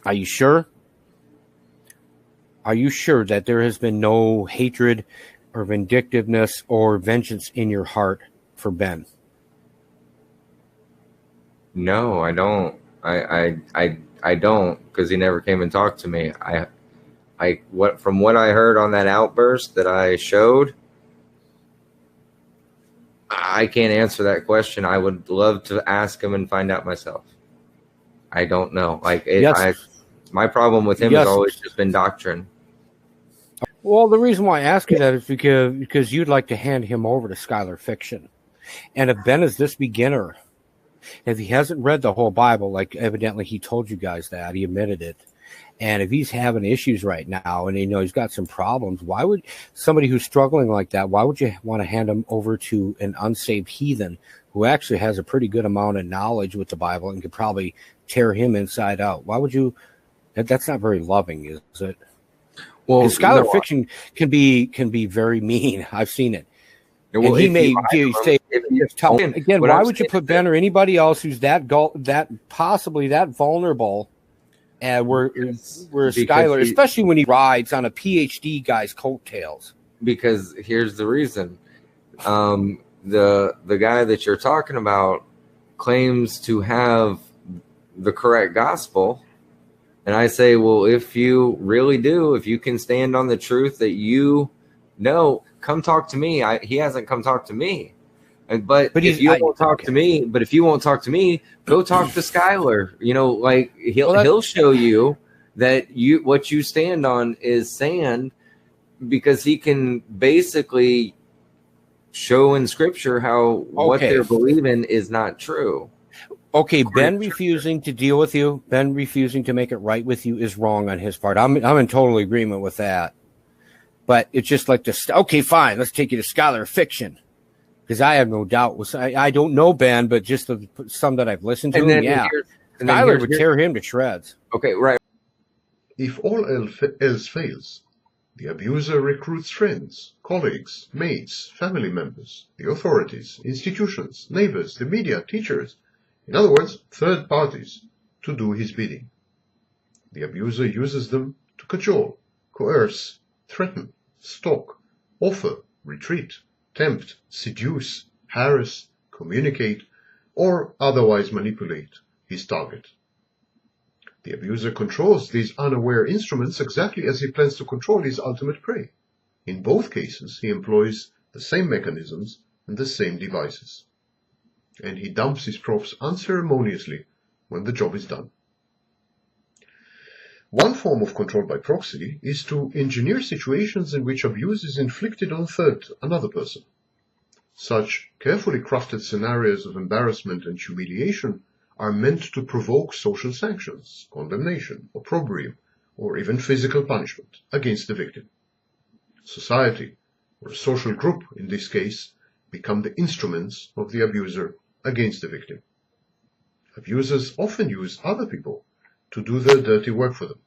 Are you sure? Are you sure that there has been no hatred or vindictiveness or vengeance in your heart for Ben? No, I don't. I don't, because he never came and talked to me. From what I heard on that outburst that I showed, I can't answer that question. I would love to ask him and find out myself. I don't know. My problem with him has always just been doctrine. Well, the reason why I ask you that is because you'd like to hand him over to Skylar Fiction. And if Ben is this beginner, if he hasn't read the whole Bible, like evidently he told you guys that, he admitted it, and if he's having issues right now and he's got some problems, why would somebody who's struggling like that, why would you want to hand him over to an unsaved heathen who actually has a pretty good amount of knowledge with the Bible and could probably tear him inside out? Why would you? That's not very loving, is it? Well, Skylar Fiction can be very mean. I've seen it. Well, and he may say again. Why would you put Ben or anybody else who's possibly that vulnerable? Where Skylar, especially when he rides on a PhD guy's coattails. Because here's the reason: the guy that you're talking about claims to have the correct gospel. And I say, well, if you really do, if you can stand on the truth that you know, come talk to me. He hasn't come talk to me. But if you won't talk to me, go talk to Skylar. He'll show you that what you stand on is sand, because he can basically show in Scripture how what they're believing is not true. Okay, Ben refusing to deal with you, Ben refusing to make it right with you is wrong on his part. I'm in total agreement with that. But it's just like okay, fine, let's take you to Skylar Fiction. Because I have no doubt. I don't know Ben, but just some that I've listened to him, Skylar would tear him to shreds. Okay, right. If all else fails, the abuser recruits friends, colleagues, mates, family members, the authorities, institutions, neighbors, the media, teachers, in other words, third parties, to do his bidding. The abuser uses them to cajole, coerce, threaten, stalk, offer, retreat, tempt, seduce, harass, communicate, or otherwise manipulate his target. The abuser controls these unaware instruments exactly as he plans to control his ultimate prey. In both cases, he employs the same mechanisms and the same devices. And he dumps his props unceremoniously when the job is done. One form of control by proxy is to engineer situations in which abuse is inflicted on another person. Such carefully crafted scenarios of embarrassment and humiliation are meant to provoke social sanctions, condemnation, opprobrium, or even physical punishment against the victim. Society, or a social group in this case, become the instruments of the abuser against the victim. Abusers often use other people to do their dirty work for them,